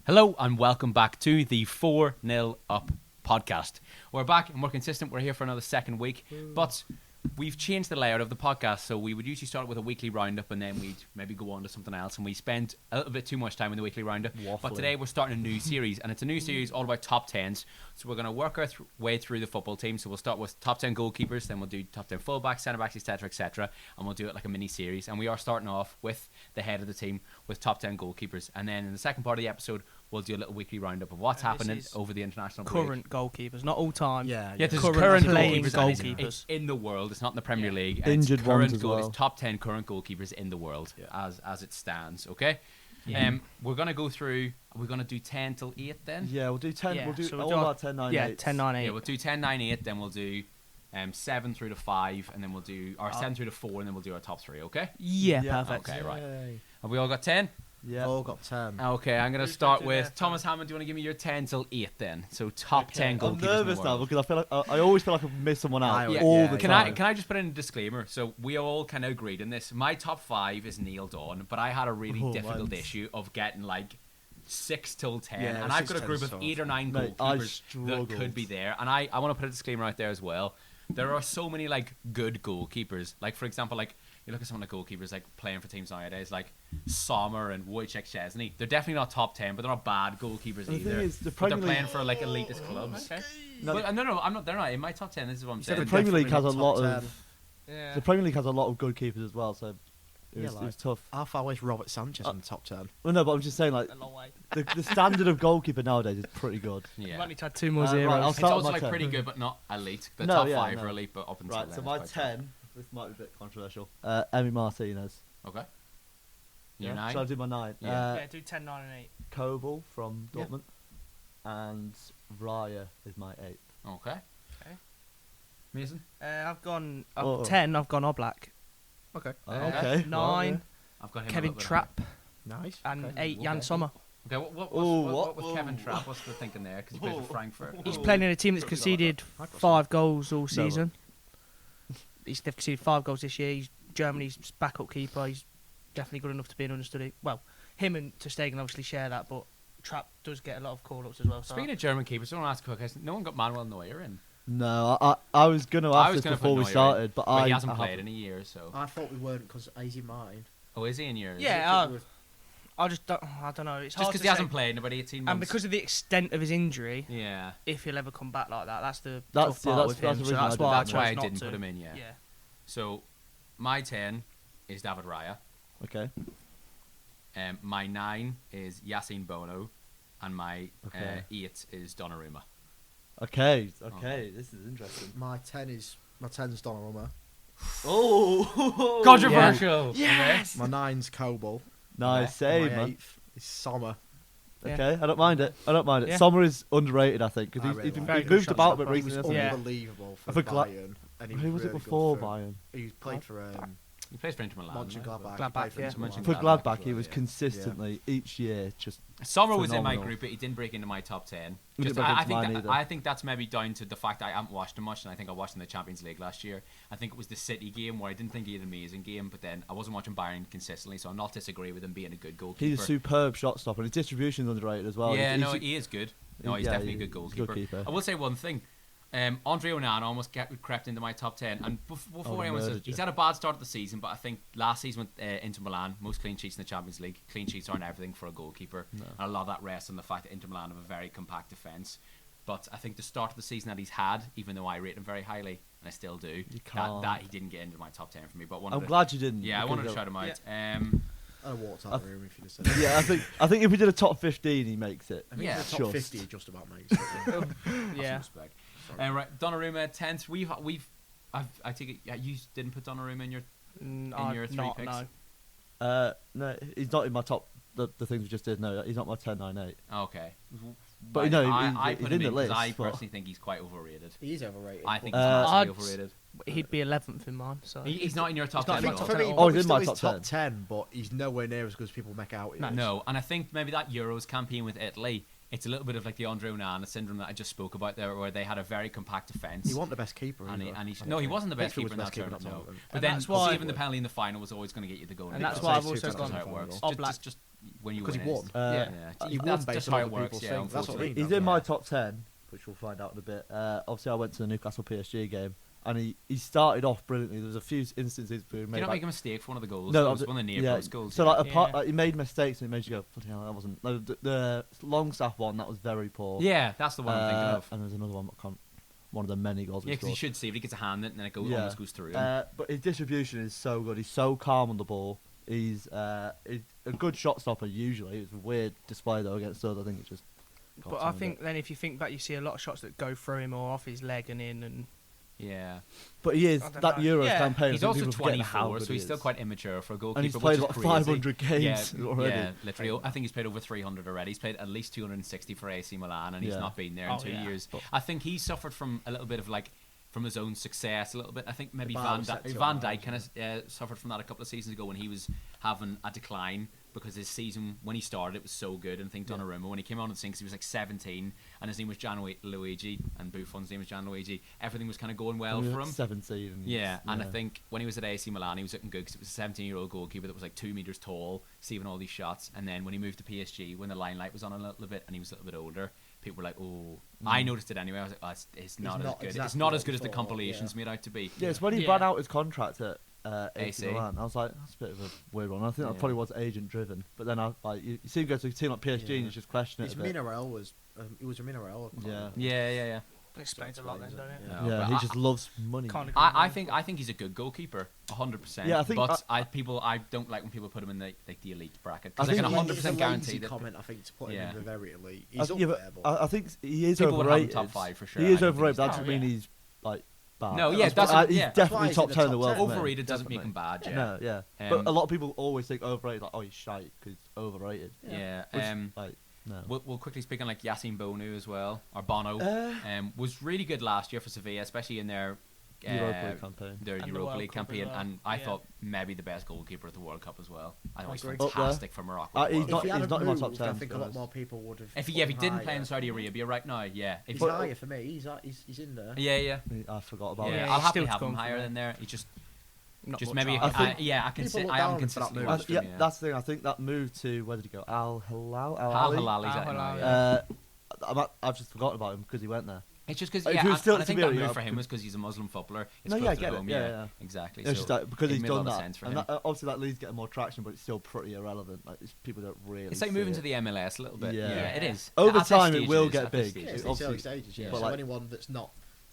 Hello and welcome back to the 4-0 Up podcast. We're back and we're consistent. We're here for another second week, but we've changed the layout of the podcast. So we would usually start with a weekly roundup and then we'd maybe go on to something else, and we spend a little bit too much time in the weekly roundup. But today we're starting a new series, and it's a new series all about top 10s. So we're going to work our way through the football team. So we'll start with top 10 goalkeepers, then we'll do top 10 fullbacks, centre backs, etc., and we'll do it like a mini series. And we are starting off with the head of the team with top 10 goalkeepers, and then in the second part of the episode we'll do a little weekly roundup of what's happening over the international break. Current goalkeepers, not all time. Yeah, this is current goalkeepers. It's in the world. It's not in the Premier League. Injured ones as well. It's top 10 current goalkeepers in the world as it stands. Okay. We're gonna go through. We're gonna do 10 till 8 then. Yeah, we'll do 10. Yeah. We'll do So all we'll do our 10, 9, Yeah, 8. 10, 9, 8. Yeah, we'll do 10, 9, 8. Then we'll do 7 through to 5, and then we'll do our 7 through to 4, and then we'll do our top 3. Okay. Yeah, Yeah. perfect. Okay, right. Have we all got 10? Yeah. All got 10. Okay, I'm going to start with Thomas Hammond. Do you want to give me your 10 till 8 then? So top 10 goalkeepers I'm nervous in the now world. because I feel like I always feel like I've missed someone out Yeah, all yeah, the Can time. I just put in a disclaimer? So we all kind of agreed on this. My top 5 is Neil Dawn, but I had a really difficult issue of getting like 6 till 10, Yeah, and I've 6 got a group till of 10 8 or 9 Mate, I goalkeepers that struggled. could be there, and I want to put a disclaimer out there as well. There are so many like good goalkeepers. Like for example, like you look at some of the goalkeepers like playing for teams nowadays, like Sommer and Wojciech Szczesny. They're definitely not top 10, but they're not bad goalkeepers The either. thing is, the But Premier they're playing League, for like elitist clubs. Okay. No, No, I'm not. They're not in my top 10. This is what I'm the saying. Premier League has a Definitely lot not top of 10. Yeah. the Premier League has a lot of good keepers as well. So it Yeah, was tough. How far away is Robert Sanchez in the top 10? Well, no, but I'm just saying like A long way. the standard of goalkeeper nowadays is pretty good. We've Yeah. only had 2 more Right, zeros. I'll It's start also with my like 10. pretty good, but not elite. The No, top yeah, 5 no. are elite, but up until Right, then. so it's my quite tough. 10. This might be a bit controversial. Emi Martinez. Okay. Your Yeah. 9. Shall I do my 9? Yeah. Yeah, do 10, 9, and 8. Koval from Yeah. Dortmund, and Raya is my 8. Okay. Okay. Mason. I've gone Oh. 10. I've gone Oblak. Okay. Okay. 9, I've got him. a Kevin little bit Trapp, Nice. and Okay. 8, Jan Okay. Sommer. Okay, what Ooh, with what? Kevin Trapp? What's the thinking there? Because he plays for Frankfurt. He's playing in a team that's conceded 5 goals all season. They've conceded 5 goals this year. He's Germany's backup keeper. He's definitely good enough to be an understudy. Well, him and Ter Stegen obviously share that, but Trapp does get a lot of call-ups as well. So Speaking of German keepers, I want to ask a quick question. No one got Manuel Neuer in. No, I was going to I ask was this gonna before put we Neuer in, started, but But he I hasn't played haven't. in a year, so. I thought we weren't because is he mine? Oh, is he in yours? Yeah, I just don't. I don't know. It's Just hard because to he hasn't say. played in about 18 months. And because of the extent of his injury, Yeah. if he'll ever come back like that, that's the That's- tough yeah, part that's- with that's him. the So reason I that's did why that. That's why I chose not didn't to. put him in, yeah. Yeah. So, my 10 is David Raya. Okay. My 9 is Yassine Bono. And my Okay. 8 is Donnarumma. Okay. Okay. This is interesting. My 10's Donnarumma. Oh, Controversial! Yes. My 9's Koval. Nice save, My man. 8th is Sommer. Okay, I don't mind it. Yeah. Sommer is underrated, I think, I because really he's like him. moved Very about a good bit shot recently. stopper. Hasn't Yeah. Unbelievable for For Gla- Bayern. And he? Who was it really good before for- Bayern? He played for He plays for Inter Milan. Mönchengladbach. Gladbach, He played for yeah. Inter Milan. For Gladbach Gladbach, as he well, was yeah. consistently each year just. Sommer was in my Phenomenal. group, but he didn't break into my top 10. He Just, didn't break I, into mine think either. I think that's maybe down to the fact that I haven't watched him much, and I think I watched him in the Champions League last year. I think it was the City game where I didn't think he had an amazing game, but then I wasn't watching Bayern consistently, so I'm not disagree with him being a good goalkeeper. He's a superb shot stopper, and his distribution's underrated as well. Yeah, He's- no, he is good. No, he's yeah, definitely a he's good a good goalkeeper. keeper. I will say one thing. Andre Onana almost crept into my top 10. And before anyone says, murdered he's you. had a bad start of the season, but I think last season with Inter Milan, most clean sheets in the Champions League. Clean sheets aren't everything for a goalkeeper. No. And a lot of that rests on the fact that Inter Milan have a very compact defence. But I think the start of the season that he's had, even though I rate him very highly, and I still do, can't. that he didn't get into my top 10 for me. But I'm glad you didn't. Yeah, I wanted to because shout him out. I walked out of the room if you'd have said that. Yeah, I think if we did a top 15, he makes it. I think Yeah. the top Just. 50 just about makes it. Yeah. Respect. Right, Donnarumma 10th. I take it. Yeah, you didn't put Donnarumma in your. your three not, picks? no. No, he's not in my top. The things we just did. No, he's not my 10, 9, 8. Okay. But no, I he's put in him the in because list, I but- personally think he's quite overrated. He is overrated. I think but- he's massively I'd- overrated. He'd be 11th in mine. So He's not in your top He's not 10. in my at top all. For me, 10. Oh, he's in still my his top top 10, but he's nowhere near as good as people make out. he is. No, and I think maybe that Euros campaign with Italy, it's a little bit of like the Andre Onana syndrome that I just spoke about there, where they had a very compact defence. He wasn't the best keeper. And he, either, and he, I no, he think. wasn't the best Pickford keeper in was that the best tournament. keeper at No. that moment. But And then that's why- saving the penalty in the final was always going to get you the goal. And that's I'd why say I've two also times gone in how the it final. works. Oblak. Just when you Because win he it. won. Yeah, He won that's based just on how other it works. people's Yeah, things. That's what I mean. unfortunately. He's in my top 10, which we'll find out in a bit. Obviously, I went to the Newcastle PSG game, and he started off brilliantly. There was a few instances where he Did made he not like, make a mistake for one of the goals? No, it was one of the near post goals. So yeah. like, apart, Yeah. like he made mistakes and it made you go, bloody hell, that wasn't. No, the Longstaff one that was very poor. Yeah, that's the one I'm thinking of. And there's another one. I can't. One of the many goals. Yeah, he because he scored. should see if he gets a hand in it and then it goes, Yeah. almost goes through him. But his distribution is so good. He's so calm on the ball. He's a good shot stopper usually. It's a weird display though against us. I think it's just. But I think then if you think back, you see a lot of shots that go through him or off his leg and in, and Yeah. But he is I don't that know. Euros Yeah. campaign. He's I think also people forget how 24, good so he he's still is. quite immature for a goalkeeper. And he's which played is what crazy. 500 games yeah, already. Yeah, literally. I think he's played over 300 already. He's played at least 260 for AC Milan, and he's Yeah. not been there in Oh, 2 yeah. years. I think he suffered from a little bit of like from his own success a little bit. I think maybe bar Van, was set too Van high, Dijk kind of suffered from that a couple of seasons ago when he was having a decline because his season when he started it was so good. And I think Donnarumma when he came on the scene 'cause he was like 17 and his name was Gianluigi and Buffon's name was Gianluigi. Everything was kind of going well He was for like him. 17. And Yeah, and I think when he was at AC Milan, he was looking good because it was a 17-year-old goalkeeper that was like 2 meters tall, saving all these shots. And then when he moved to PSG, when the limelight was on a little bit and he was a little bit older, people were like, "Oh," I noticed it anyway. I was like, "Oh, it's not as not good. It's exactly not what as good we as the thought, compilations yeah. made out to be." Yeah, it's when he Yeah. ran out his contract at AC AC. Milan. I was like, that's a bit of a weird one. I think Yeah. that probably was agent driven. But then I like you see him go to a team like PSG and Yeah. you just question it His a bit. Minarel was it was a Minarel. Yeah. Yeah. it explains a lot then, doesn't it? Yeah. Yeah, but he I- just loves money. Can't agree I more. think he's a good goalkeeper, 100%. Yeah, I think but I don't like when people put him in the elite bracket I because I think can he- 100% it's a guarantee lazy that comment. I think to put him Yeah. in the very elite. I, He's up yeah, there, but but I think he is people would have him overrated. top 5 for sure. He I is don't think overrated. But that he's doesn't bad. mean he's like bad. No, yeah, That's- that's- he's yeah. That's why definitely he's top in the 10 in the top world. 10. for me. Overrated doesn't make Definitely. him bad. Yeah. No, yeah. Um, But a lot of people always think overrated, like, oh, he's shite because he's overrated. Yeah. Which, like, no. We'll quickly speak on like Yassine Bonu as well, or Bono. Was really good last year for Sevilla, especially in their Europa League campaign. their And the Europa World League Cup as campaign, well. and I Yeah. thought maybe the best goalkeeper at the World Cup as well. I thought he's Agree. Up there. fantastic for Morocco. He's at the World not- Cup. if he hadn't not in my top moved, 10, I think to a be lot honest. more people would have. If he put didn't him play in higher. Saudi Arabia right now, yeah. If He's But- higher for me. He's in there. yeah. I forgot about Yeah, Yeah, it. I'll he's happily still have to him come higher from than there. He just Not just much maybe higher. I think- I People can look I down am on him for that consistently move. watched Yeah, him. that's the thing. I think that move to where did he go? Al Hilal. Al Hilal, exactly. Hilal, Yeah. I've just forgotten about him because he went there. It's just because If yeah, he was still and I at think Sevilla, that move yeah, for him was because he's a Muslim footballer. It's No, close yeah, I to get it. home, Yeah. exactly. It's So just like, because it he's made a done lot of that, sense for and him. that, obviously that leads getting more traction, but it's still pretty irrelevant. Like people don't really. It's like see moving it. to the MLS a little bit. Yeah. Yeah, it is. Over At this time, it stage will is, get at this big. stage Yeah, it it's is. the early obviously- stages. Yeah. yeah. So But like- anyone that's not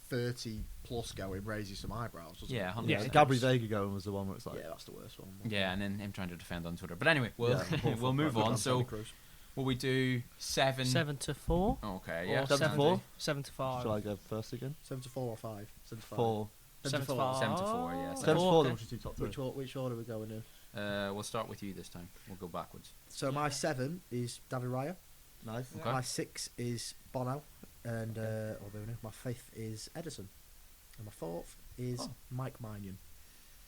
30 plus going raises some eyebrows. Doesn't Yeah, it? 100%. Yeah, Yeah. Gabri Vega going was the one where it's like, Yeah, that's the worst one. Yeah, and then him trying to defend on Twitter. But anyway, we'll Yeah, poor we'll move fullback. on. So will we do 7? 7-4. Okay, Or yeah. 7-4? 7-5. shall I go first again? 7-4 or 5? 7-5. 4. 7-5. 7-4, yeah. 7-4. Okay. Then we should do top three. Which order are we going in? We'll start with you this time. We'll go backwards. So my 7 is David Raya. Nice. Okay. My 6 is Bono, and or Bono. My 5th is Edison, and my 4th is Oh. Mike Minion.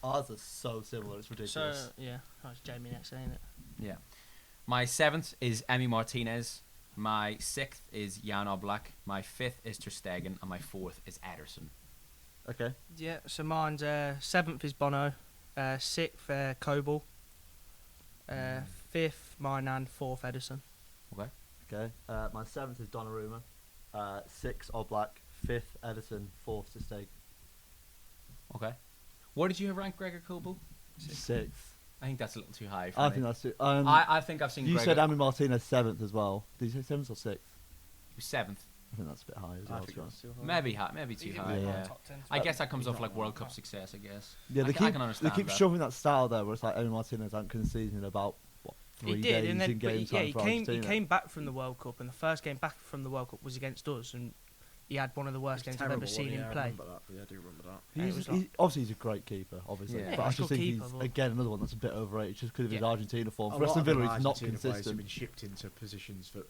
Ours are so similar. It's So, ridiculous. yeah. Oh, it's Jamie next, ain't it? Yeah. My 7th is Emi Martinez. My 6th is Jan Oblak. My 5th is Ter Stegen, and my 4th is Ederson. Okay. Yeah, so mine's 7th is Bono, 6th Coble, 5th Minan, 4th Edison. Okay. My 7th is Donnarumma. 6th Oblak. 5th Edison. 4th to Stake. Okay. Where did you have ranked Gregor Kobel? 6th. I think that's a little too high for I me. think that's it. I think I've seen You Gregor. said Ami Martinez 7th as well. Did you say 7th or 6th? He was 7th. I think that's a bit high as I well. think to be that's honest. too high. Maybe too He's in high. my Yeah. top 10. I guess that comes he's off not like World that Cup high. success. I guess. Yeah, I can they understand keep that. shoving that style there where it's like Ami Martinez hasn't conceded in about, what, 3 He days did, and then in but game he, time he for came. He Argentina. came back from the World Cup, and the first game back from the World Cup was against us, and he had one of the worst It's games I've ever terrible, seen yeah, him I play. remember that. Yeah, I do remember that. He's, It was like- obviously, he's a great keeper, obviously. Yeah. But I he's a just good think keeper, he's, but- again, another one that's a bit overrated just because of his Yeah. Argentina form. A For Aston lot of Villa, he's not Argentina players have consistent. been shipped into positions that,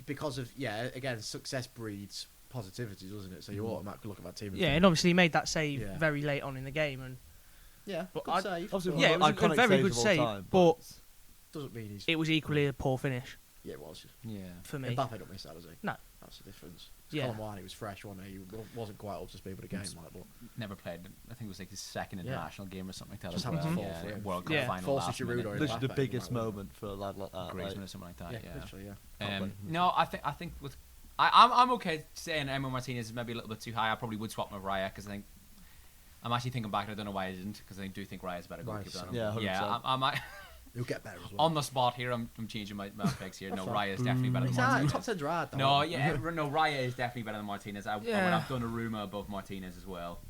because of again, success breeds positivity, doesn't it? So you automatically look at that team. Yeah, think, and obviously he made that save Yeah. very late on in the game, and yeah, but good I- save. Obviously, but Yeah, it was a iconic very saves good of all save, time, but doesn't mean he's. it was equally a poor finish. Yeah, it was. Yeah. for me. Mbappe don't miss that, does he? No. That's the difference. Yeah. Colin Wine, he was fresh, wasn't he? He wasn't quite up to speed with the game, like, but Never played. I think it was like his second Yeah. international game or something like that. Just as happened to well. fall for Yeah, him. World Cup Yeah. final Forces last Giroud minute. or Literally the Mbappe, biggest might win. moment for a lad like that. Griezmann like- or something like that. yeah, Yeah. literally, yeah. No, I think with I'm okay saying Emma Martinez is maybe a little bit too high. I probably would swap with Raya because I think I'm actually thinking back. And I don't know why I didn't because I do think Raya's a better Raya's goalkeeper than him. Yeah, 100%. Yeah. I'm He'll get better as well. on the spot here. I'm changing my picks here. No, That's fine. Raya is definitely better than He's alright, Martinez. top 10's rad, though. No, yeah, no. Raya is definitely better than Martinez. I would Yeah. have Donnarumma above Martinez as well.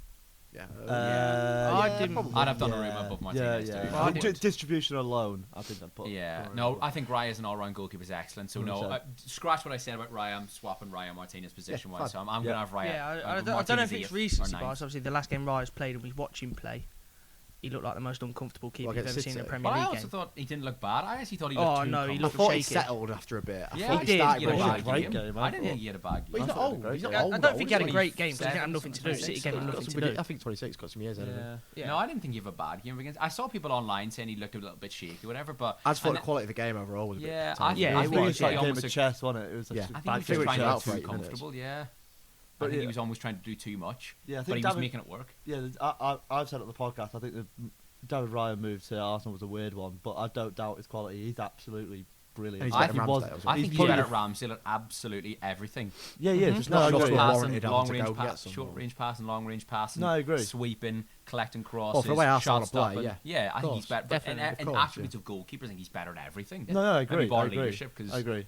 Yeah. I didn't- probably. I'd have Donnarumma above Martinez. Yeah, too. yeah. Well, I Di- distribution alone, I think I'd put. Yeah, Donnarumma no, above. I think Raya's an all-round goalkeeper is excellent. So no, 100%. scratch what I said about Raya. I'm swapping Raya Martinez position-wise. fine. So I'm Yeah. gonna have Raya. Yeah, I Martinez don't know if eighth it's or recency ninth. bias. Obviously, the last game Raya's played and we watched him play, he looked like the most uncomfortable keeper Well, you've ever against seen in a City. Premier But I League also game. thought he didn't look bad. I actually thought he Oh, looked too no, he I looked comfortable. thought he shaky. settled after a bit. I Yeah, thought he he did, started but He with had a he bad had a great game. game, I didn't yeah. think he had a bad But game. he's not I thought he old. had a He's not great old. I don't though, think he had a is great game because he didn't have 27, nothing to do. City gave him nothing to do. I think 26 got some years out of him. Yeah. Yeah. No, I didn't think he had a bad game against. I saw people online saying he looked a little bit shaky, whatever. But I just thought and the quality of the game overall was a bit. Yeah, tiny. Yeah, I it think it was, was like yeah. a game Almost of a- chess, wasn't it? It was Yeah. just I think bad he was figure just it trying out to for be 8 too minutes. comfortable. Yeah. But I think yeah. he was almost trying to do too much. Yeah, I But think he was David, making it work. yeah, I've said at the podcast. I think the David Ryan move to Arsenal was a weird one, but I don't doubt his quality. He's absolutely brilliant. And he's I better think than he was. Ramsdale as well. I think he's probably better the- at Ramsdale at absolutely everything. Yeah, yeah, Mhm. just Not no, I enough agree. to Passing, warranted having long to range go get pass, some short more. range passing, long range passing. No, I agree. Sweeping, collecting crosses. Well, for the way Arsenal shot play, stopping. yeah. I think he's Of better. But Definitely, in, of in course, attributes of goalkeepers, I think he's better at everything. No, I Maybe agree. ball I agree. leadership because I agree.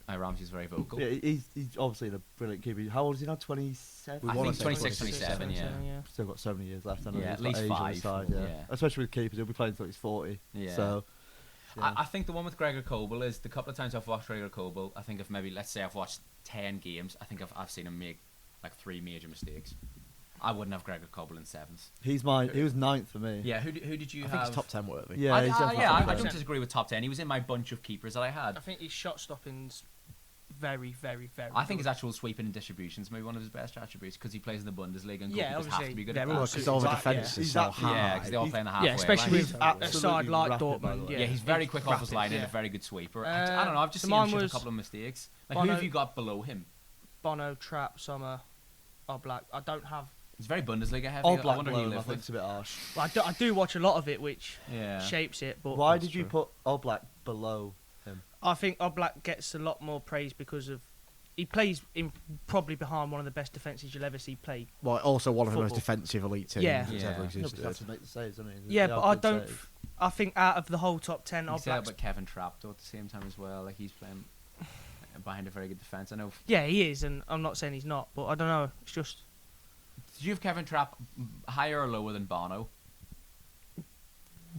Ramsey's very vocal. Yeah, he's obviously a brilliant keeper. How old is he now? 27. We I wanna think say 26, 26, 27, yeah. Still got so many years left. I know Yeah, he's at got least age on 5, his side, yeah. yeah. Especially with keepers, he'll be playing until he's 40. Yeah. So, yeah. I think the one with Gregor Kobel is the couple of times I've watched Gregor Kobel, I think if maybe, let's say I've watched 10 games, I think I've seen him make like 3 major mistakes. I wouldn't have Gregor Kobel in 7th. He was 9th for me. Yeah, who did you I have? think he's top 10 worthy. Yeah, he's definitely top I 10. don't disagree with top 10. He was in my bunch of keepers that I had. I think his shot stopping's very, very, very. I think his good. actual sweeping and distributions maybe one of his best attributes because he plays in the Bundesliga and Yeah, goalkeepers have to obviously, be good they're at all that. Well, because all the Exactly, defence yeah. is He's so that- high. Yeah, because they all play in the halfway Yeah, especially line. with He's a side like absolutely rapid, by the Dortmund. way. Yeah, he's very quick off his line and yeah. a very good sweeper. Uh, I don't know. I've just so seen him mine shoot a was couple of mistakes. Like, who Bono- have you got below him? Bono, Trapp, Sommer, Oblak. I don't have. It's very Bundesliga heavy. All I black wonder who you blown, I live think with. it's a bit harsh. Well, I do watch a lot of it, which Yeah. shapes it. But Why That's did you true. put Oblak below him? I think Oblak gets a lot more praise because of he plays in probably behind one of the best defences you'll ever see play. Well, also one of the most Football. defensive elite teams Yeah. that's Yeah. ever No, but he has existed. to make the saves, doesn't he? Yeah, They but are I good don't. saves. I think out of the whole top 10, You say that Oblak's. about Kevin Trapp though at the same time as well. Like he's playing behind a very good defence. I know. Yeah, he is, and I'm not saying he's not, but I don't know. It's just Did you have Kevin Trapp higher or lower than Bono?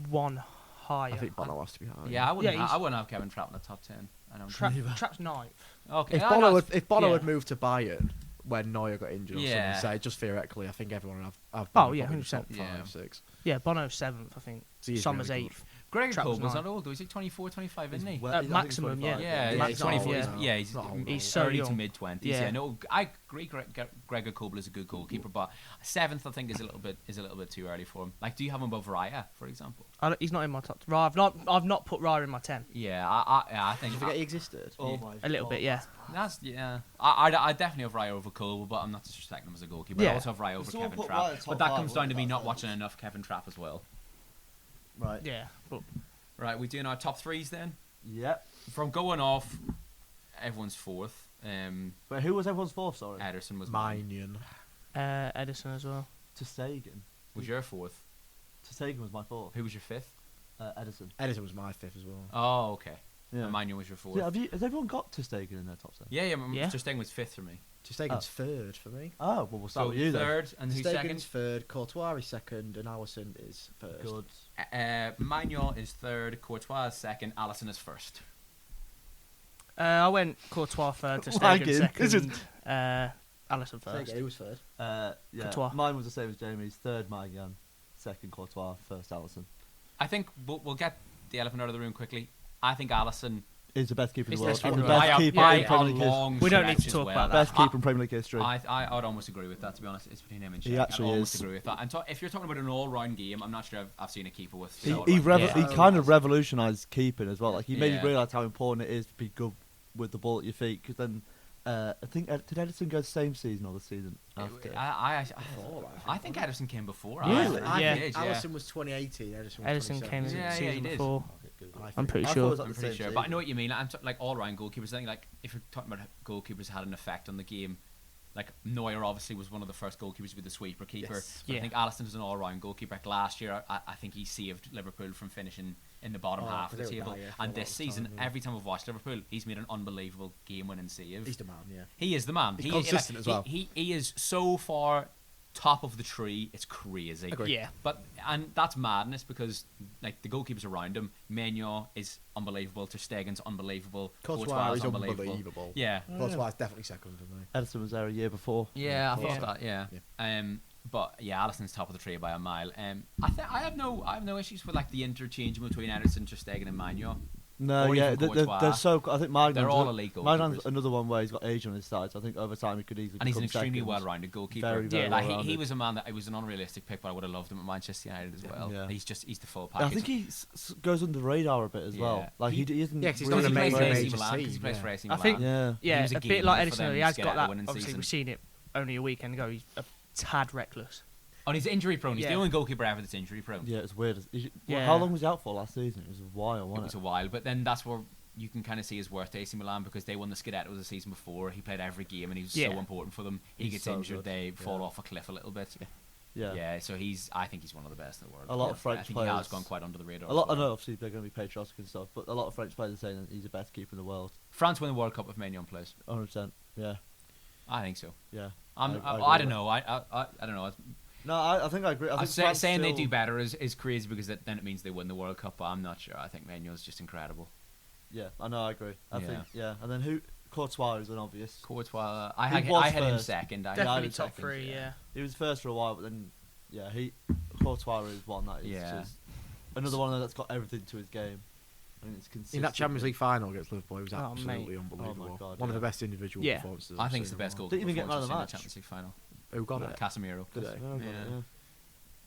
one higher. I think Bono has to be high. Yeah, I wouldn't. Yeah, he's- I wouldn't have Kevin Trapp in the top 10. I don't. Trapp's ninth. Okay. If no, Bono no, had, if Bono yeah. had moved to Bayern when Neuer got injured or Yeah. something, say just theoretically, I think everyone would have Oh, Bono yeah, probably in the 100%. top Yeah. 5, 6. Yeah, Bono's 7th, I think. So he's Sommer's really good. 8th. Gregor Trapp was Kobel's nine. not old though. He's like 24, 25, isn't he? Well, At he's only maximum, 25. Yeah, Yeah, he's he's not 24. old. Yeah, he's Not old. He's so early to young. mid 20s. Yeah. Yeah, no, I agree. Gregor Kobel is a good goalkeeper, but 7th I think is a little bit too early for him. Like, do you have him above Raya, for example? He's not in my top. I've not put Raya in my 10. Yeah, I Did think you forget he existed? Oh my A little God. bit, yeah. that's I definitely have Raya over Kobel, but I'm not disrespecting him as a goalkeeper. I Yeah. also have Raya over someone Kevin put Trapp, Raya top but that five, comes down to wouldn't me it? not That's watching it. enough Kevin Trapp as well. Right. Yeah, but Right, we doing our top 3s then. Yep. From going off, everyone's 4th. But who was everyone's fourth? Sorry. Ederson was mine. Minion. Edison as well. To Sagan. Was your 4th? To Sagan was my fourth. Who was your 5th? Edison. Edison was my 5th as well. Oh, okay. Yeah. And Manuel was your 4th. Yeah, has everyone got to Stegen in their top 10? Yeah, Yeah. Mr. Stegen was 5th for me. Stegen's third for me. Oh, well, we'll start So with you then. 3rd, and who's Stegen's 2nd? third, Courtois is second, and Alisson is first. Good. Manuel is 3rd, Courtois is 2nd, Alisson is 1st. I went Courtois third to Wagging, Stegen is it? second. Alisson Say first. again, who was third? Yeah. Courtois. Mine was the same as Jamie's. Third, Maignan. Second, Courtois. First, Alisson. I think we'll get the elephant out of the room quickly. I think Alisson is the best keeper in He's the world. best And the keeper in the best world. keeper by in a Premier League history. long We don't need to stretch as talk well. about that. Best keeper in Premier League history. I would almost agree with that, to be honest. It's between him and Shaq. He actually I'd almost is. agree with that. And if you're talking about an all-round game, I'm not sure I've seen a keeper with. He, so he, all-round revo- game. he kind of revolutionised keeping as well. Like he made Yeah. you realise how important it is to be good with the ball at your feet. Because then, I think did Edison go the same season or the season after? I think Edison came before. Really? I Yeah. think he did, Allison was 2018. Edison was Edison came 2017. the Yeah, he season did. before. I I'm think. pretty I thought it sure. was like I'm the pretty same sure, but I know season. what you mean. I'm like all-round goalkeepers. I think like if you're talking about goalkeepers had an effect on the game, like Neuer obviously was one of the first goalkeepers to be the sweeper keeper. Yes. But Yeah. I think Alisson is an all-round goalkeeper. Like last year, I think he saved Liverpool from finishing in the bottom Oh, half of the 'cause they were table. bad, yeah, for a And lot this of the time, season, yeah. every time we've watched Liverpool, he's made an unbelievable game-winning save. He's the man, yeah. He is the man. He's He- consistent as well. He is so far top of the tree. It's crazy. Agree. Yeah. And that's madness because like the goalkeepers around him, Maignan is unbelievable. Ter Stegen's unbelievable. Courtois is unbelievable. unbelievable. Yeah. Courtois is definitely second for me. Edison was there a year before. Yeah, I Yeah. thought that. Yeah. Yeah. But yeah, Alisson's top of the tree by a mile. I have no issues with like the interchange between Ederson, Ter Stegen, and Maignan. No, Or yeah, even they're Courtois. so. I think Magnan's They're all elite Magnan's goalkeepers. another one where he's got age on his side. So I think over time he could easily. And he's an become extremely second. well-rounded goalkeeper. Very, very Yeah. Like, he well-rounded. was a man that it was an unrealistic pick, but I would have loved him at Manchester United as well. Yeah. He's the full I package. think he goes under the radar a bit as Yeah. well. Like He- he isn't. Yeah, 'cause he's really not he an plays for amazing AC major Milan. 'Cause he team, plays yeah. for AC I Milan. think- Yeah. He Yeah, was a a bit gamer like for Edison. them He to has get got out that. the winning Obviously, season. we've seen it only a weekend ago. He's a tad reckless. And he's injury prone. He's the Yeah. only goalkeeper ever that's injury prone. Yeah, it's weird. Yeah. How long was he out for last season? It was a while, It wasn't was it? a while, but then that's where you can kind of see his worth to AC Milan because they won the Scudetto the season before. He played every game and he was Yeah. so important for them. He He's gets so injured, good. they fall Yeah. off a cliff a little bit. Yeah. So I think he's one of the best in the world. A lot of I French think he has players- gone quite under the radar. A lot. as well. I know, obviously they're going to be patriotic and stuff, but a lot of French players are saying that he's the best keeper in the world. France win the World Cup if Maignan plays. 100%. Yeah. I think so. Yeah. I I agree don't with know. I don't know. No, I think I agree. I think France Saying they still- do better is crazy because then it means they win the World Cup. But I'm not sure. I think Maignan's just incredible. Yeah, I know. I agree. I Yeah. think. Yeah, and then who? Courtois is an obvious. Courtois, He I was had him first. second. I Definitely was top second, three. Yeah. He was first for a while, but then, yeah, Courtois is one that is Yeah. just another one that's got everything to his game. I mean, it's consistent. In that Champions League final against Liverpool, he was Oh, absolutely mate. unbelievable. Oh my God, One of yeah. the best individual Yeah. performances. I I've think it's the seen in a best while. goal. Didn't even get man of the in match. the Champions League final. Who got it? Casemiro. Did he? Yeah.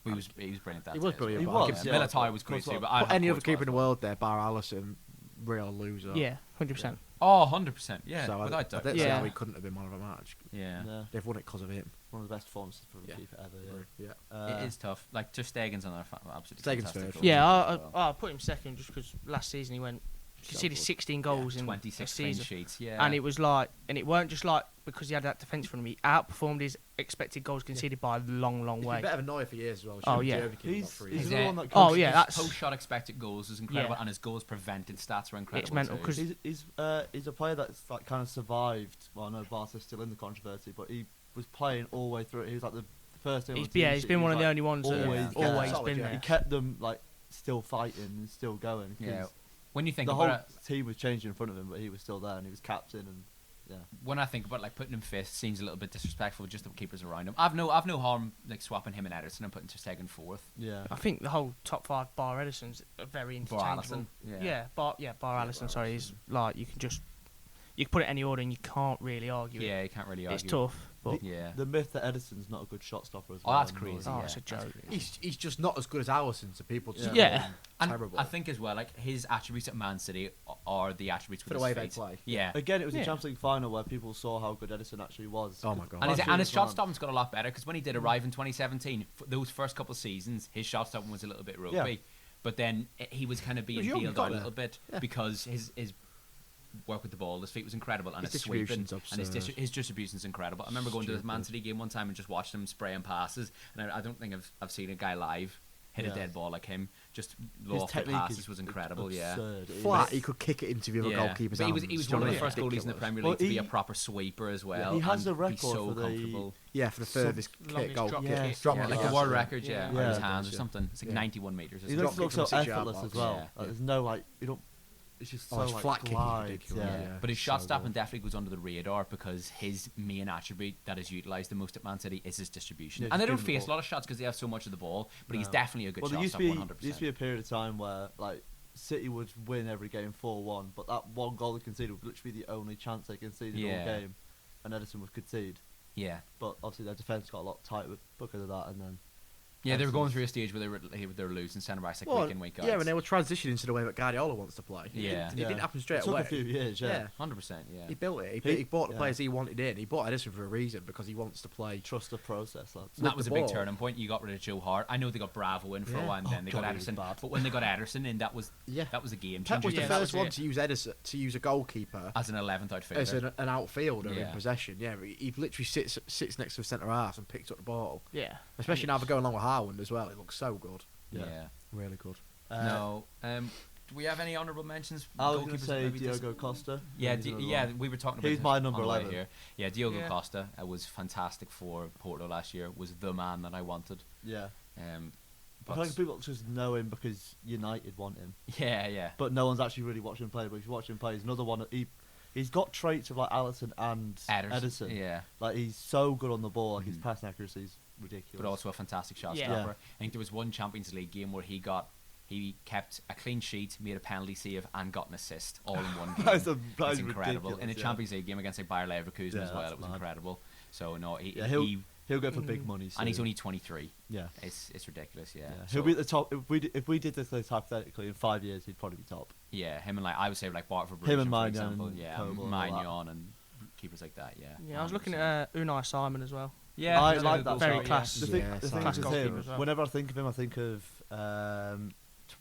He was brilliant. That He was day as brilliant, well. He was, Yeah. yeah. Militao was great too, Courtois. but I Put have any other Courtois keeper in as the well. world there, bar Allison, real loser. Yeah. 100%. Oh, 100%. Yeah, So without I doubt. don't Yeah. see how he couldn't have been man of a match. Yeah. Yeah. They've won it because of him. One of the best performances for a Yeah. keeper ever. Yeah. Yeah. It is tough. Like Ter Stegen's on absolutely Stegen's fantastic. third. Yeah, goalkeeper as well. I'll put him second just because last season he went. Conceded 16 goals in a 26 clean season. sheets. Yeah. And it was like, and it weren't just like because he had that defence from him. He outperformed his expected goals conceded by a long, long He's way. been better than Neuer for years as well. Oh, yeah. Germany keeper about 3 He's years. another one that Oh, coaches- yeah, that's- Post shot expected goals is incredible, Yeah. and his goals prevented stats were incredible. It's mental, too. 'cause- He's a player that's like kind of survived. Well, I know Barca's still in the controversy, but he was playing all the way through it. He was like the first. He's been one of the only ones that always have kept- always solid, been yeah. He there. kept them like still fighting and still going. 'Cause Yeah. When you think the about whole it, team was changing in front of him, but he was still there and he was captain. And yeah, when I think about like putting him fifth, seems a little bit disrespectful with just the keepers around him. I've no harm like swapping him and Ederson and putting Ter Stegen fourth. yeah. I think the whole top five bar Edison's a very Bar interchangeable. Alisson, Yeah, bar Allison. Sorry, is like you can put it any order and you can't really argue Yeah, it. you can't really argue. It's tough, but Yeah. The myth that Edison's not a good shot stopper as Oh, well. that's anymore. crazy. Oh, yeah. it's a That's joke. crazy. He's just not as good as Allison, so people just Yeah. call him And terrible. I think as well, like his attributes at Man City are the attributes For with the way his they feet. play. Yeah. Again, it was a Yeah. Champions League final where people saw how good Edison actually was. Oh my God. And his, Last year and his was shot gone. stopping's got a lot better because when he did arrive in 2017, those first couple of seasons, his shot stopping was a little bit ropey. Yeah. But then he was kind of being young, he peeled got out a there. little bit Yeah. because his work with the ball, his feet was incredible, and His his sweeping distribution's and absurd. his distribution's incredible. I remember going to this Man Stupid. City game one time and just watching him spraying passes, and I don't think I've seen a guy live hit a Yeah. dead ball like him. Just His lofted technique passes is was incredible. Yeah. absurd. It Flat, is- he could kick it into the other goalkeeper's But he was hands. one of the Yeah. first goalies in the Ridiculous. Premier Well, League to be a he- proper sweeper as well. he has and the be record so for the- comfortable. Yeah, for the furthest longest kick goal drop kick. kick. Drop Yeah, kick, like yeah. the world record, yeah, Yeah. on his Yeah. hands or something. It's like Yeah. 91 meters. He Or looks something. drop kick so from 6 yard effortless box. as well. Yeah. Like, there's no like you don't. It's just Oh, so his like flat kick is glides, ridiculous. yeah. Yeah. But his shot So stopping good. definitely goes under the radar because his main attribute that is utilised the most at Man City is his distribution. Yeah, And they just don't giving the face a ball. lot of shots because they have so much of the ball, but he's No. definitely a good Well, shot there used stopper, to be 100%. there used to be a period of time where like City would win every game 4-1, but that one goal they conceded would literally be the only chance they conceded all game, and Edison would concede. Yeah. But obviously their defence got a lot tighter because of that, and then Yeah, they were going through a stage where they were losing centre backs like week in, week out. Yeah, and they were transitioning to the way that Guardiola wants to play. Yeah. It didn't happen straight it took away. a few years. Yeah. 100%. Yeah. He built it. He- He bought the yeah. players he wanted in. He bought Edison for a reason because he wants to play. Trust the process, lads. And that was the a big ball. turning point. You got rid of Joe Hart. I know they got Bravo in for a Yeah. while, and then Oh, they God, got he was Ederson. bad. But when they got Ederson in, that was a game Pep changer. was the Yeah, that first one it. to use Edison to use a goalkeeper As an 11th outfielder. as an outfielder Yeah. in possession. Yeah, he literally sits next to a centre half and picks up the ball. Yeah. Especially now they're going along with Haaland as well. It looks so good. Yeah. Really good. No. Do we have any honourable mentions? I was going Goalkeepers to that say maybe Diogo Costa. Yeah, He's another yeah, one. we were talking about He's this my on number the way 11. here. Yeah, Diogo Yeah. Costa was fantastic for Porto last year. Was the man that I wanted. Yeah. I But feel like people just know him because United want him, yeah. but no one's actually really watching him play. But if you watch him play, he's another one. He's got traits of like Alisson and Edison. Yeah, Like he's so good on the ball. Like his passing accuracy is ridiculous. but also a fantastic shot Yeah. stopper. Yeah. I think there was one Champions League game where he kept a clean sheet, made a penalty save, and got an assist all in one game. That is It's incredible. ridiculous, In a yeah. Champions League game against like Bayer Leverkusen Yeah, as well, that's it was mad. incredible. So no, Yeah, he'll go for big money. and he's soon. only 23. yeah. It's ridiculous. Yeah, Yeah. So, He'll be at the top. If we did this hypothetically in 5 years, he'd probably be top. yeah, him and like I would say like Bartford, Him and for Maignan example. and Yeah, Coble and all that. Maignan and keepers like that. Yeah, Yeah, I was looking 100%. at Unai Simon as well. Yeah, I he's like a that. goal Very scorer, class. The Yeah. thing, Yeah, the Simon. thing is Class with him, goalkeeper as well. whenever I think of him, I think of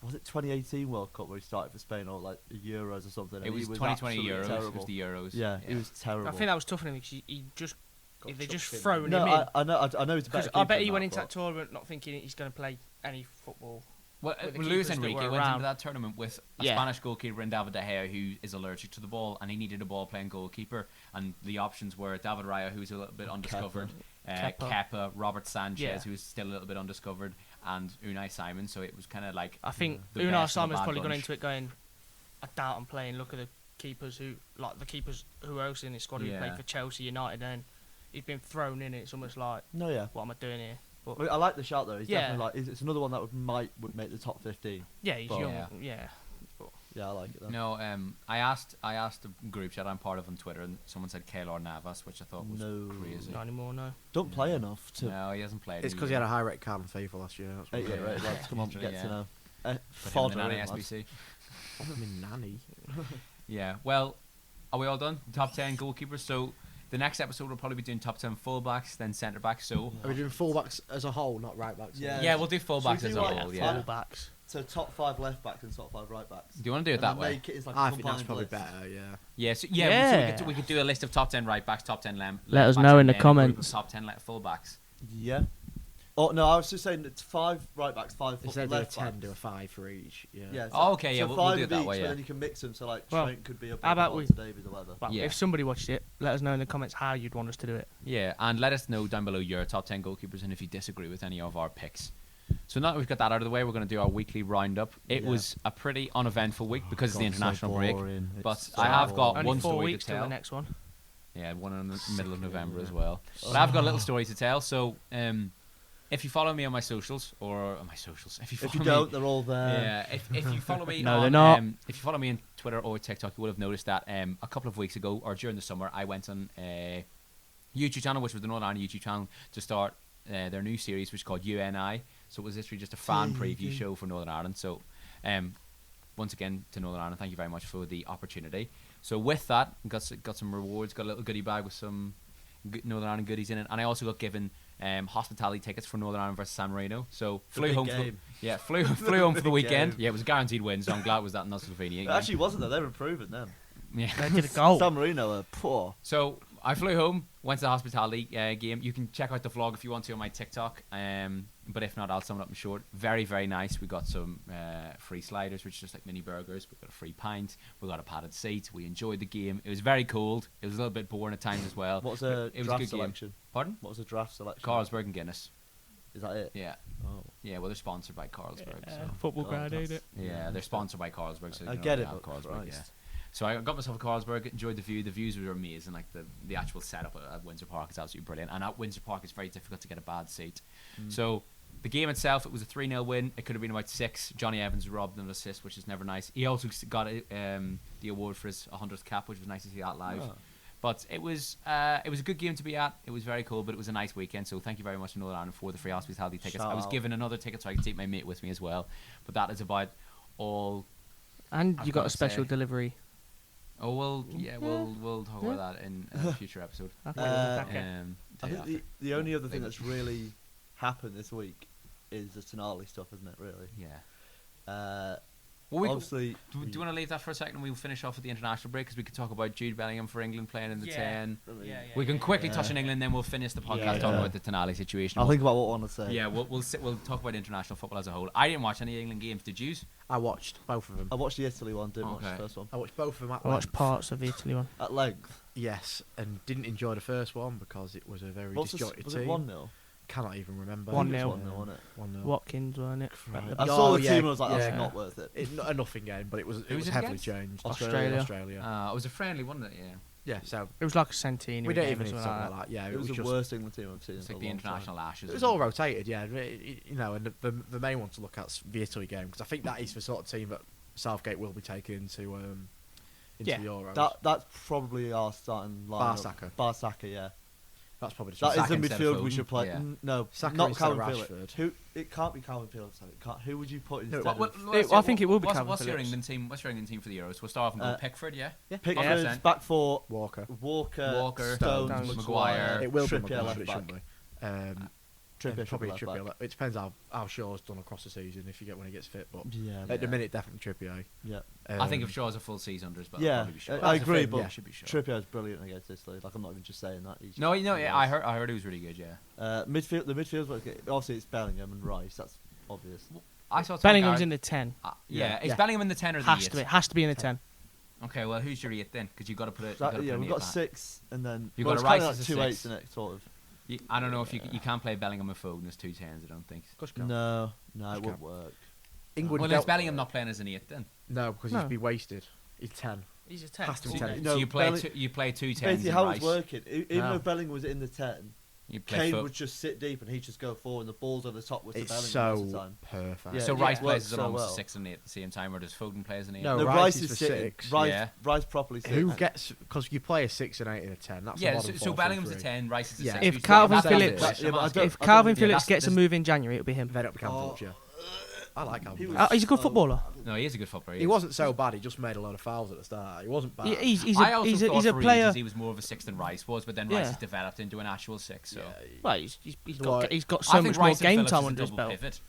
was it 2018 World Cup where he started for Spain or like the Euros or something? It and was he 2020 absolutely Euros. It Terrible. was the Euros. Yeah, he was terrible. I think that was tough for him because he just Got they just chucked in. thrown no, him in. I know he's a better. Because I bet keeper he than went that, into that but- tournament not thinking he's going to play any football. Well, with the Luis keepers that Enrique were went around. into that tournament with a Yeah. Spanish goalkeeper in David De Gea who is allergic to the ball, and he needed a ball-playing goalkeeper. And the options were David Raya, who's a little bit undiscovered, Kepa. Kepa, Robert Sanchez, Yeah. who's still a little bit undiscovered, and Unai Simon. So it was kind of like I think The Unai best of a Simon's bad probably gone bunch. into it going, I doubt I'm playing. Look at the keepers who else in his squad who Yeah. played for Chelsea, United, and he's been thrown in. It's almost like, No, yeah. what am I doing here? But I like the shout though. He's Yeah. definitely like it's another one that would make the top 15. yeah, he's But- young. Yeah. Yeah. Yeah, I like it though. no. I asked the group chat I'm part of on Twitter, and someone said Keylor Navas, which I thought was No. crazy. Not anymore, no. Don't play enough to No, he hasn't played. It's in because a he had year. a high rate card in FIFA last year. That's what 8 it year is. rated lads. Come on, Literally, get yeah. to know. Put him in Fodder the nanny in, lads. SBC. I mean, nanny. Yeah. Well, are we all done? Top 10 goalkeepers. So the next episode we'll probably be doing top 10 fullbacks, then centre backs. So Are we doing fullbacks as a whole, not right backs? Yeah. yeah, we'll do fullbacks Should we as do a like whole. that? Yeah. Fullbacks. So top 5 left backs and top 5 right backs. Do you want to do it And that then way? Make it as like I a think that's combined probably list. better. Yeah. Yeah. So, Yeah. So we could do a list of top 10 right backs, top 10 Let us left know backs, in the and then a group of comments. Top 10 fullbacks. Yeah. Oh no, I was just saying it's 5 right backs, 5 Instead of doing left 10, backs. do a 5 for each. Yeah. Yeah. Oh, okay, yeah, So we'll 5 do it of that each, way, but yeah. then you can mix them. So like Well, Trent could be up how about to we- Davies or whatever. But Yeah. if somebody watched it, let us know in the comments how you'd want us to do it. Yeah, and let us know down below your top 10 goalkeepers and if you disagree with any of our picks. So now that we've got that out of the way, we're going to do our weekly roundup. It Yeah. was a pretty uneventful week because of the God, so international break. boring. It's But so I have got boring. one Only 4 story weeks to till tell. the next one. Yeah, one in the middle of November as well. But I've got a little story to tell. So if you follow me on my socials, if you follow If you me, don't, they're all there. yeah, if you follow me, No, on, they're not. If you follow me on Twitter or TikTok, you would have noticed that a couple of weeks ago or during the summer, I went on a YouTube channel, which was the Northern Ireland YouTube channel, to start their new series, which is called UNI. So it was literally just a fan preview show for Northern Ireland. So once again to Northern Ireland, thank you very much for the opportunity. So with that, got some rewards, got a little goodie bag with some Northern Ireland goodies in it, and I also got given hospitality tickets for Northern Ireland versus San Marino. So flew big home. game. Flew home for the Big weekend. game. Yeah, it was a guaranteed win, so I'm glad it was that in Slovenia. It actually wasn't though. They were improving them. Yeah. They did a goal. San Marino are poor. So I flew home, went to the hospitality game. You can check out the vlog if you want to on my TikTok. But if not, I'll sum it up in short. Very, very nice. We got some free sliders, which is just like mini burgers. We got a free pint. We got a padded seat. We enjoyed the game. It was very cold. It was a little bit boring at times as well. What was the It was a draft good game. selection? Pardon? What was the draft selection? Carlsberg and Guinness. Is that it? Yeah. Oh. Yeah, well, they're sponsored by Carlsberg. So. Football God, ground, ain't that's- it? Yeah, they're sponsored by Carlsberg. So I you know get they it, have but Carlsberg, yeah. Christ. So I got myself a Carlsberg, enjoyed the view. The views were amazing. Like the actual setup at Windsor Park is absolutely brilliant. And at Windsor Park, it's very difficult to get a bad seat. So The game itself, it was a 3-0 win. It could have been about 6. Johnny Evans robbed an assist, which is never nice. He also got the award for his 100th cap, which was nice to see that live. Oh. But it was a good game to be at. It was very cool, but it was a nice weekend. So thank you very much to Northern Ireland for the free hospitality tickets. Shout I was out. given another ticket so I could take my mate with me as well. But that is about all. And I've you got gotta a special say- delivery. Oh well, yeah, we'll talk about that in a future episode. Okay. Okay. day I think after. the only other thing Maybe. that's really happened this week is the Tonali stuff, isn't it? Really. Yeah. Well, Obviously, do you want to leave that for a second and we'll finish off with the international break because we could talk about Jude Bellingham for England playing in the 10. We can quickly touch on England, then we'll finish the podcast Yeah. talking about the Tonali situation. I'll think about what I want to say. Yeah, we'll talk about international football as a whole. I didn't watch any England games. Did you? I watched both of them. I watched the Italy one, didn't watch Okay. the first one. I watched both of them at I watched length. parts of the Italy one. At length. Yes, and didn't enjoy the first one because it was a very Was it disjointed 1-0? team. Cannot even remember. 1-0. 1-0, wasn't it? 1-0. Watkins, weren't it? Right. I Oh, saw the yeah, team and I was like, that's yeah. not worth it. It's not a nothing game, but it was was it heavily against? changed. Australia. Australia. It was a friendly, wasn't it? Yeah. Yeah, so It was like a Centenary we don't game even or need to something talk like about that. Yeah, It was the just, worst England team I've seen. It's in like a the long time. international ashes. It was isn't all rotated, yeah. You know, and the main one to look at's the Italy game because I think that is the sort of team that Southgate will be taking into Yeah. the Euros. That's probably our starting lineup. Saka. Saka, yeah. That's probably the That is Saka the instead of midfield we Foden, should play. yeah. No, Saka not instead of Calvin Phillips. Rashford. It can't be Calvin Phillips. Who would you put No, instead What, of I think it will be Calvin What's your Phillips. England team? What's your England team for the Euros? We'll start off and go Uh, Pickford, yeah. Pickford, 100%. back four, Walker. Walker, Stones, Maguire, Maguire. It will be Trippier Maguire, left but it back. shouldn't be. Trippier Probably left Trippier. back. It depends how Shaw's done across the season if you get when he gets fit. But Yeah, at the Yeah. minute, definitely Trippier. yeah. I think if Shaw's a full season under his belt, Yeah, probably be Shaw. I That's the agree, thing, but yeah. should be Shaw. Trippier's brilliant against Italy. Like I'm not even just saying that. He's No, just- yeah, I heard he was really good. Yeah. Midfield. The midfield. Obviously, it's Bellingham and Rice. That's obvious. I saw Tom Bellingham's Garrett- in the 10. yeah, is Yeah. Bellingham in the 10 or the Has 8? to be. Has to be in the 10. Okay, well, who's your 8 then? Because you've got to put it. So, You've yeah, put we've an got eight back. 6, and then You've well, got it's a kinda Rice like as a 2 6. 8s in it, sort of. I don't know if you can't play Bellingham and Foden as 2 10s. I don't think. No, it Just wouldn't work. England Well, don't- is Bellingham not playing as an 8 then? No, because No. he'd be wasted. He's 10. He's a 10. Has to be So, 10. No, you play Belling- you play 2 10s. Basically, how it's working, even No. though Bellingham was in the 10, You play Kane Foden. would just sit deep and he'd just go forward, and the balls on the top was to It's Bellingham most of the so time. perfect. Yeah, So it Rice works plays as so almost well. a 6 and 8 at the same time, or does Foden play as an 8? No, No, Rice Rice is is for sitting. 6. Yeah. Rice properly sits. Who gets because you play a 6 and 8 and a 10. That's a Yeah, modern so Bellingham's a 4-3-3. 10, Rice is a Yeah. 6. If Who's Calvin that's the Phillips- question Yeah, but I'm I asking. don't- If Calvin yeah, Phillips that's- gets a move in January, it'll be him. Then it'll be Cam Oh, Phillips, yeah. I like Cam he Phillips. was- He's a good footballer. No, he is a good footballer. He wasn't so bad. He just made a lot of fouls at the start. He wasn't bad. He's I a, also he's a, thought he's a for player. reasons he was more of a 6 than Rice was, but then Rice Yeah. has developed into an actual 6. So Well, he's Well, got I so think much more Rice and game Phillips time is a under his double belt. pivot.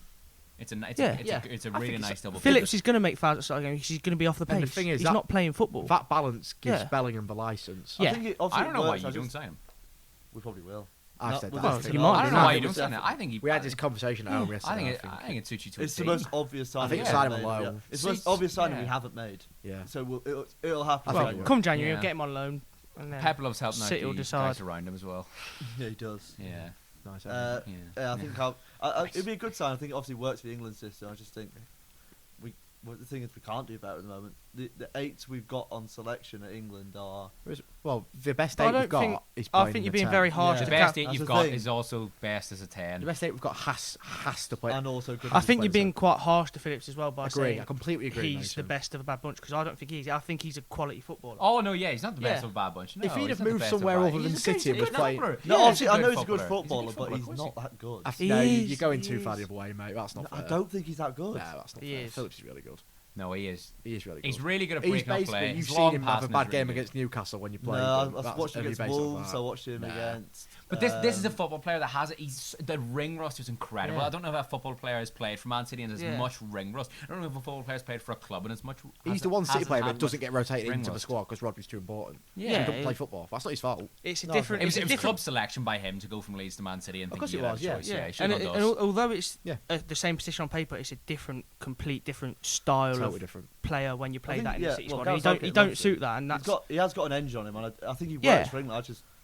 It's a Yeah. really think nice it's- double Phillips pivot. is going to make fouls at the start of the game. He's going to be off the And the pace. thing is he's that- not playing football. That balance gives Yeah. Bellingham the license. Yeah. I think I don't know why you don't just, sign him. We probably will. I've No, said with that. this Well, team, he might I do don't now. know why you don't sign him. I think he. We had this conversation at home I yesterday. think it suits you to a It's the team. most obvious signing. I think we've it's signing made, him low. yeah. It's the most See, obvious signing yeah. we haven't made. Yeah. So it'll happen. I Well, think he will. come January, Yeah. he'll get him on loan. And then Pep loves helping out City will the decide. guys around him as well. Yeah, he does. Yeah. Nice. Uh, Yeah. Yeah, I think it'd be a good sign. I think it obviously works for the England system. I just think the thing is we can't do better at the moment. The 8s we've got on selection at England are well, the best I 8 don't we've got think- is I playing think in you're the being 10. very harsh The to best Cap. 8 That's you've the got thing. is also best as a 10. The best 8 we've got has to play. and also good. I think as a you're being quite harsh to Phillips as well by agree. saying I completely agree. he's the Mason. best of a bad bunch because I don't think he is. I think he's a quality footballer. Oh no, yeah, he's not the best Yeah. of a bad bunch. No, If he'd he's have not the moved best of somewhere a bad- other than he's a City good- and he's was a good playing- footballer. No, Yeah, obviously I know he's a good He's footballer, good but he's of course not he- that good. No, He you're is, going he too far the is. other way, mate. That's not I fair. don't think he's that good. No, that's not He fair. is. Phillips is really good. No, he is. He is really good. He's really good at He's breaking up basically, play. you've His seen long him have a passing bad is game really good. against Newcastle when you No, play. I watched him against Wolves. I watched him Nah. against. But this is a football player that has it. The ring rust is incredible. Yeah. I don't know if a football player has played for Man City and has Yeah. much ring rust. I don't know if a football player has played for a club and as much. He's the one City player that doesn't get rotated into the squad because Rodri's too important. Yeah. So he doesn't Yeah, play it- football. That's not his fault. It's a No, different. It was, It's a it was different. club selection by him to go from Leeds to Man City and Of think course he it had a was, yeah. choice. Yeah, he and, should've done and those. although it's Yeah. the same position on paper, it's a complete different style Totally of different. player when you play think, that in yeah, the City well, squad. Gareth He Southgate don't loves suit it. that, and that's He has got an engine on him, and I think he works Yeah. for England.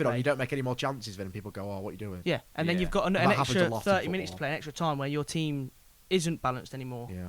it on, play. you don't make any more chances. Then people go, "Oh, what are you doing?" Yeah, and then Yeah. you've got an That happens a extra lot in 30 minutes to football. play, an extra time where your team isn't balanced anymore. Yeah.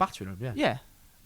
battering them. Yeah. Yeah.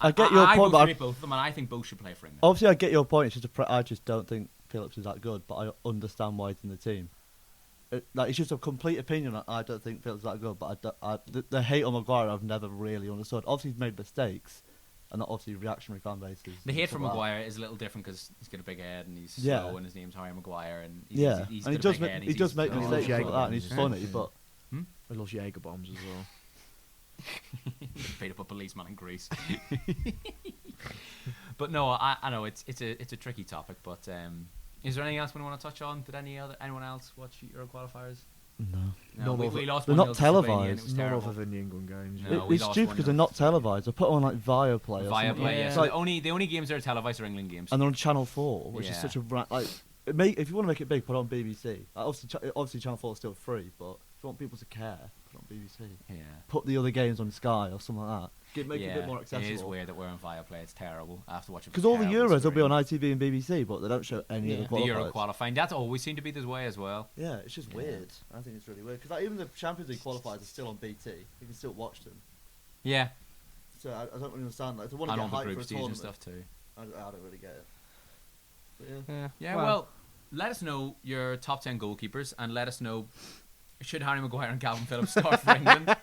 I get your I point, but both of them, and I think both should play for England. obviously I get your point. It's just I just don't think Phillips is that good, but I understand why he's in the team. It's just a complete opinion. I don't think Phillips is that good, but the hate on Maguire I've never really understood. Obviously he's made mistakes, and not obviously reactionary fan bases. The hate and for stuff like that. Maguire is a little different because he's got a big head and he's Yeah. slow and his name's Harry Maguire and he's, Yeah, he's and he got a does big make head and he he's does easy make to mistakes follow. like that, and he's Yeah. funny, but He loves Jaeger bombs as well. Beat up a policeman in Greece. But no, I know it's a tricky topic. But is there anything else we want to touch on? Did anyone else watch Euro qualifiers? no. No, None we lost They're 1-0 not to Slovenia and televised. It was None terrible. other than the England games. No, yeah. we It's lost stupid because 1-0. they're not televised. I put on like Viaplay or something. Viaplay, Yeah. yeah. It's So like- the only games that are televised are England games. and they're on Channel 4, which is Yeah. such a like. If you want to make it big, put it on BBC. Like, obviously Channel 4 is still free, but if you want people to care, put it on BBC. Yeah. Put the other games on Sky or something like that. Make it a bit more It is accessible. weird that we're on Viaplay. It's terrible. I have to watch it. Because all the terrible Euros will be on screen. ITV and BBC, but they don't show any Yeah. of the The Euro qualifiers. qualifying. That's always seemed to be this way as well. Yeah, it's just Yeah. weird. I think it's really weird. Because like, even the Champions League qualifiers are still on BT. You can still watch them. Yeah. So I don't really understand. Like, if they want to And get all the hype group for a stage and tournament, stuff too. I don't really get it. But yeah. Yeah. Yeah, well, let us know your top 10 goalkeepers and let us know should Harry Maguire and Calvin Phillips start for England.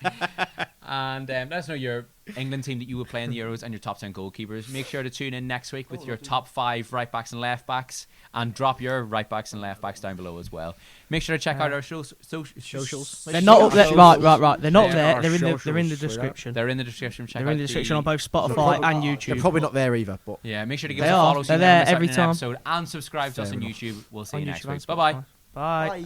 And let us know your England team that you will play in the Euros and your top 10 goalkeepers. Make sure to tune in next week with your top 5 right backs and left backs and drop your right backs and left backs down below as well. Make sure to check out our socials. They're not up there. Right. They're not They there. are They're in the socials, description. They're in the description. Check They're out in the description on both They're Spotify probably- and They're YouTube. probably not there either, but Yeah, make sure to give They us a are. follow so They're you there never miss out every on any time. episode and subscribe to us Fair on enough. YouTube. We'll see On you YouTube next and week. Bye-bye. Spotify. Bye. Bye.